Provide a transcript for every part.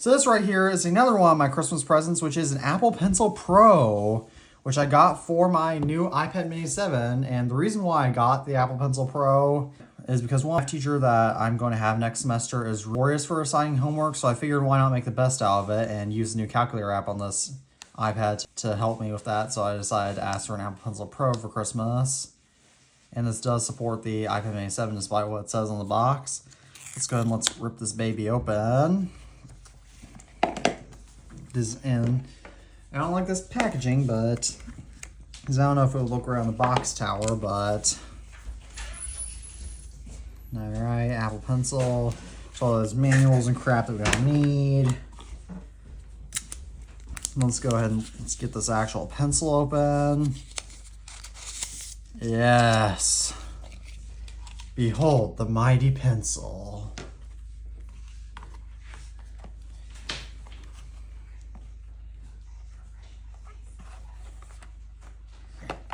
So this right here is another one of my Christmas presents, which is an Apple Pencil Pro, which I got for my new iPad Mini 7. And the reason why I got the Apple Pencil Pro is because one teacher that I'm going to have next semester is notorious for assigning homework, so I figured why not make the best out of it and use the new calculator app on this iPad to help me with that. So I decided to ask for an Apple Pencil Pro for Christmas. And this does support the iPad Mini 7 despite what it says on the box. Let's go ahead and let's rip this baby open. And I don't like this packaging, but because I don't know if it'll look around the box tower, but all right, Apple Pencil. So all those manuals and crap that we don't need. Let's go ahead and let's get this actual pencil open. Yes. Behold the mighty pencil.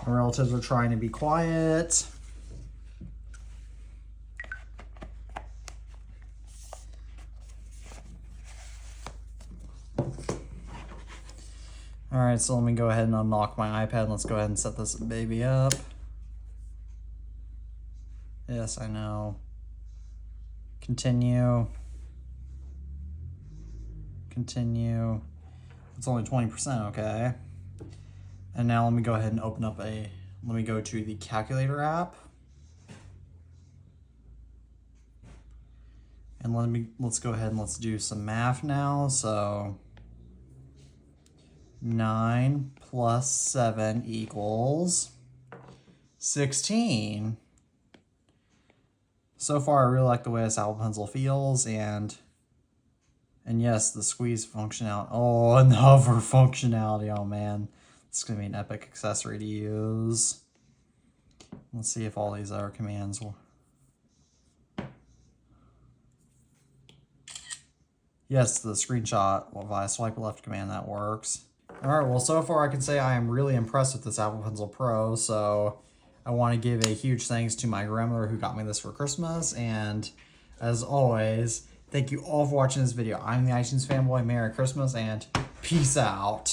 My relatives are trying to be quiet. All right, so let me go ahead and unlock my iPad. Let's go ahead and set this baby up. Yes, I know. Continue. Continue. It's only 20%, okay. And now let me go ahead and open up let me go to the calculator app. And let's go ahead and let's do some math now. So 9 plus 7 equals 16. So far, I really like the way this Apple Pencil feels, and yes, the squeeze functionality. Oh, and the hover functionality. Oh man, it's gonna be an epic accessory to use. Let's see if all these other commands will. Yes, the screenshot via swipe left command, that works. All right, well, so far I can say I am really impressed with this Apple Pencil Pro, so I want to give a huge thanks to my grandmother who got me this for Christmas, and as always, thank you all for watching this video. I'm the iTunes Fanboy. Merry Christmas, and peace out.